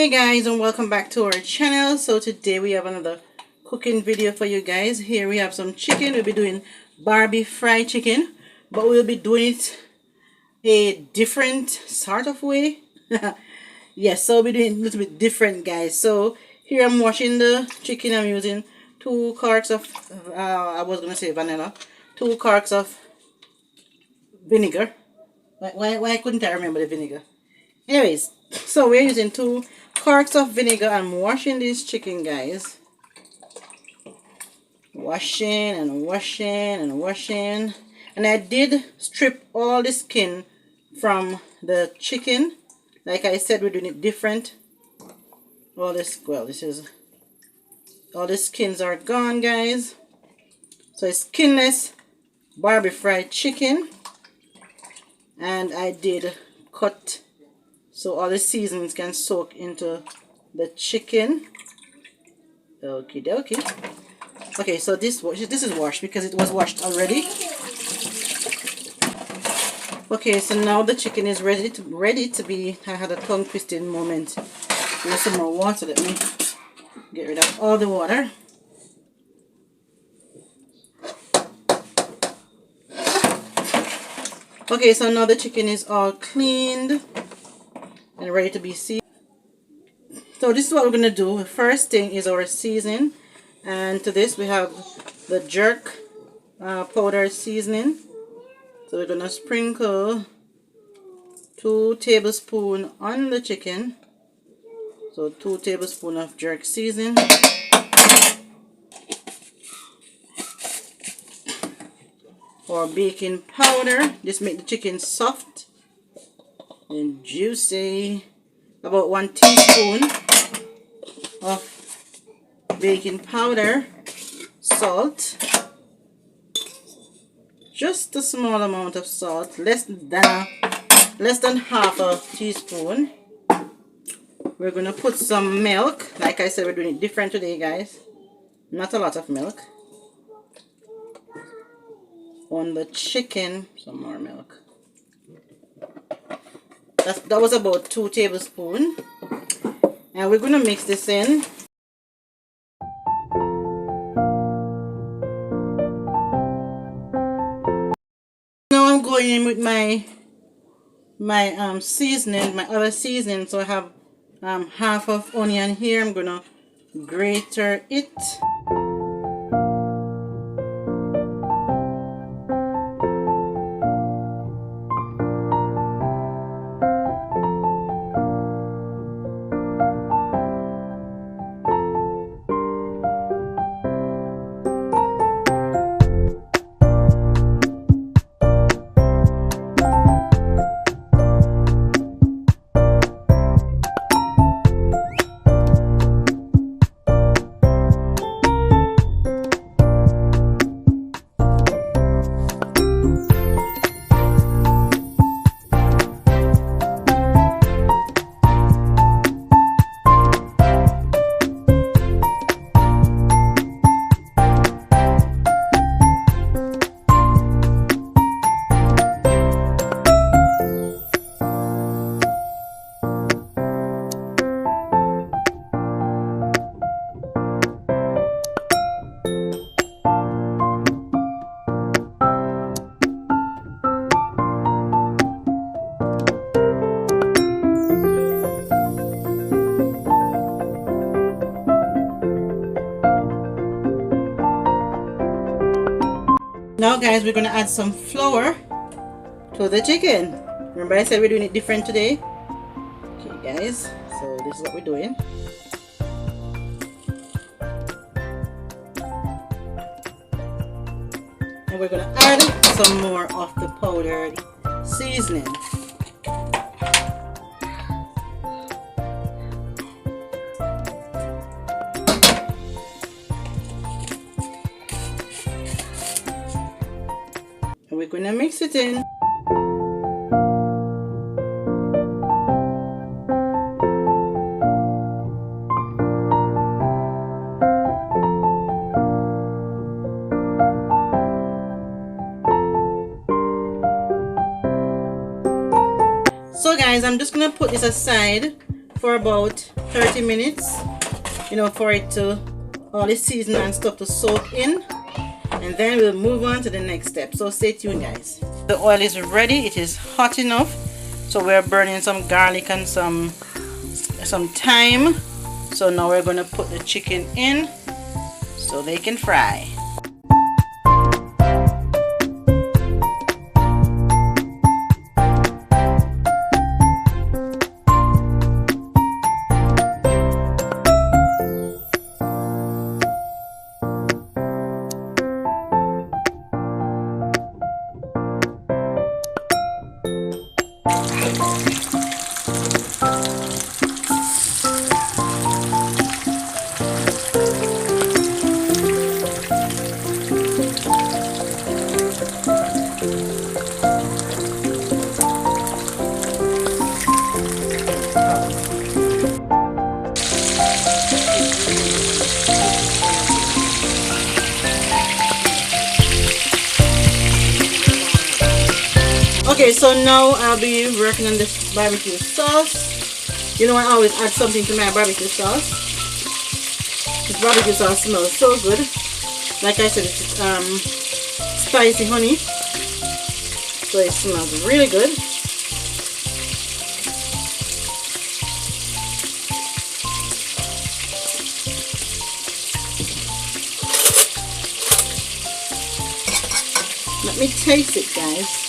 Hey guys, and welcome back to our channel. So today we have another cooking video for you guys. Here we have some chicken. We'll be doing Barbie fried chicken, but we'll be doing it a different sort of way. Yes, so we'll be doing it a little bit different, guys. So here I'm washing the chicken. I'm using 2 corks of I was gonna say vanilla, 2 corks of vinegar. Why couldn't I remember the vinegar? Anyways, so we're using 2 corks of vinegar. I'm washing this chicken, guys. Washing and washing and washing. And I did strip all the skin from the chicken. Like I said, we're doing it different. All the skins are gone, guys. So it's skinless Barbie fried chicken. And I did cut so all the seasonings can soak into the chicken. Okie dokie. Okay, so this is washed because it was washed already. Okay, so now the chicken is ready to be. I had a tongue twisting moment. There's some more water. Let me get rid of all the water. Okay, so now the chicken is all cleaned and ready to be seasoned. So this is what we're going to do. The first thing is our seasoning, and to this we have the jerk powder seasoning. So we're going to sprinkle 2 tablespoons on the chicken. So 2 tablespoons of jerk seasoning. Or baking powder. Just make the chicken soft and juicy. About 1 teaspoon of baking powder, salt, just a small amount of salt, less than half a teaspoon. We're gonna put some milk. Like I said, we're doing it different today, guys. Not a lot of milk. On the chicken, some more milk. That was about 2 tablespoons. And we're going to mix this in. Now I'm going in with my seasoning, my other seasoning. So I have half of onion here. I'm going to grate it. Now guys, we're going to add some flour to the chicken. Remember I said we're doing it different today? Okay guys, so this is what we're doing. And we're going to add some more of the powdered seasoning. And we're going to mix it in. So guys, I'm just going to put this aside for about 30 minutes, you know, for it to, all the seasoning and stuff to soak in. And then we'll move on to the next step. So stay tuned, guys. The oil is ready. It is hot enough. So we're burning some garlic and some thyme. So now we're going to put the chicken in so they can fry. Okay, so now I'll be working on this barbecue sauce. You know, I always add something to my barbecue sauce. This barbecue sauce smells so good. Like I said, it's spicy honey, so it smells really good. Let me taste it, guys.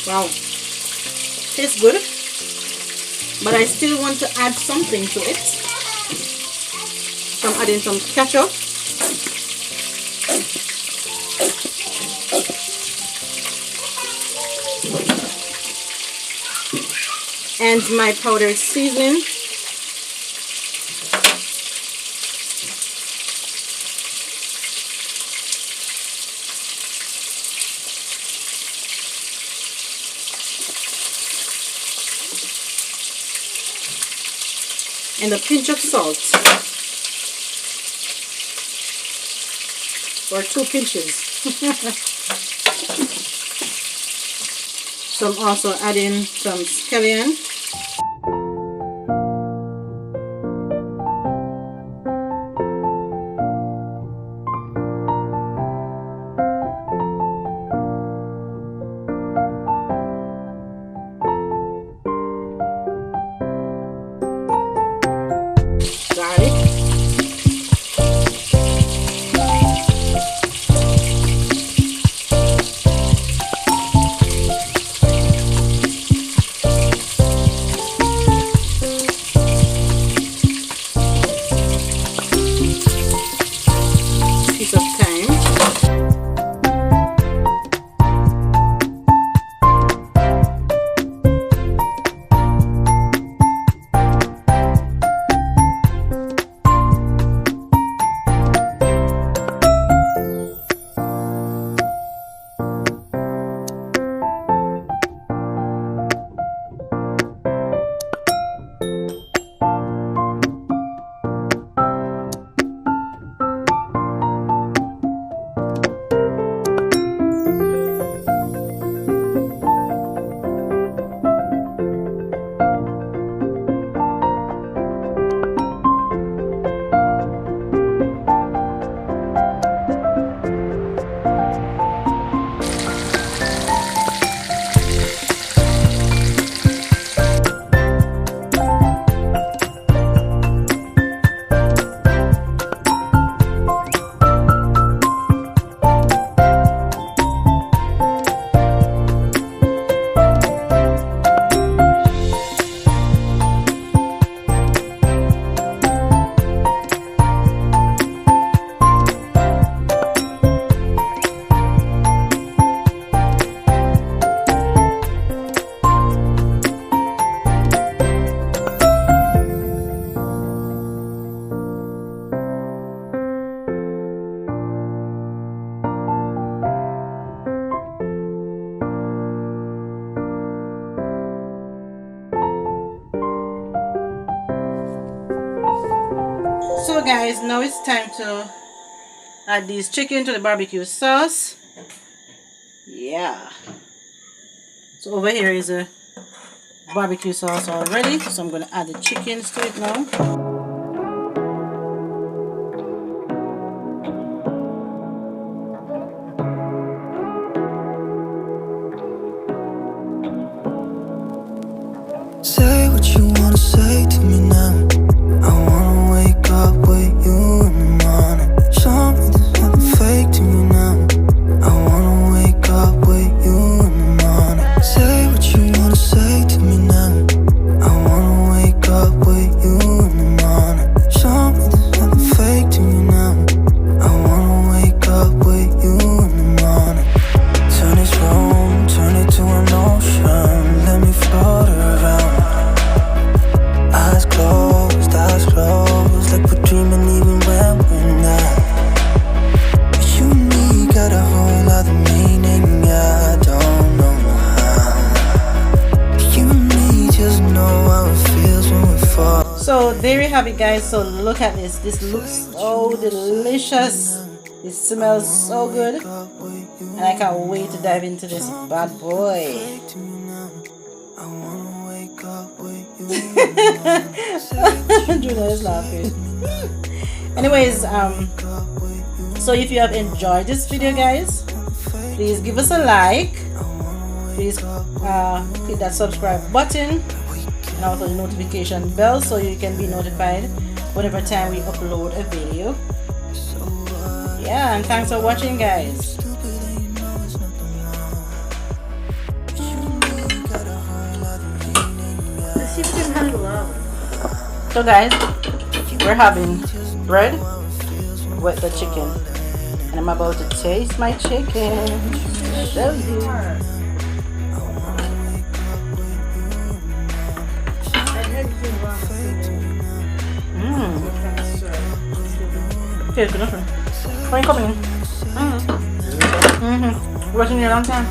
Wow, tastes good, but I still want to add something to it. So I'm adding some ketchup. And my powdered seasoning. And a pinch of salt, or 2 pinches. So I'm also adding some scallion. So guys, now it's time to add this chicken to the barbecue sauce. Yeah. So over here is a barbecue sauce already, so I'm going to add the chickens to it now. Say what you wanna say to me now. I wanna wake up with you in the morning. Show me there's nothing fake to me now. I wanna wake up with you in the morning. Say what you wanna say to me now. I wanna wake up with you in the morning. Show me there's nothing fake to me now. I wanna wake up with you in the morning. Turn this room, turn it to an ocean. Let me float around. Eyes closed, like we're dreaming even when we're not. You and me got a whole other meaning, I don't know how. You and me just know how it feels when we fall. So there we have it, guys. So look at this. This looks so delicious. It smells so good. And I can't wait to dive into this bad boy. Juna is laughing. Anyways, so if you have enjoyed this video, guys, please give us a like. Please click that subscribe button and also the notification bell so you can be notified whenever time we upload a video. Yeah, and thanks for watching, guys. So guys, we're having bread with the chicken, and I'm about to taste my chicken. Show you. Tastes good, nothing. When you coming in? Watching you a long time.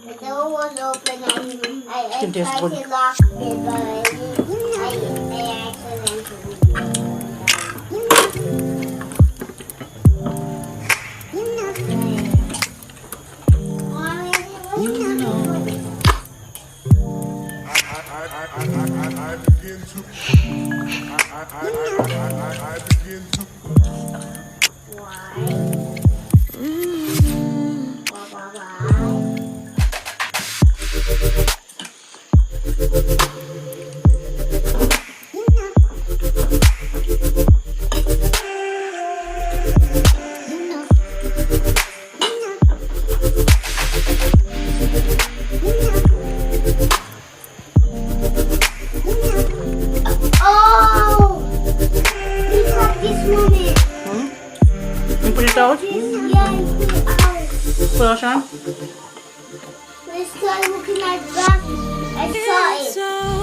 The door was open and I It tastes tried good. to lock it, but I You put it out? Yeah, put it out. Put it on? When I started looking at back, I saw it.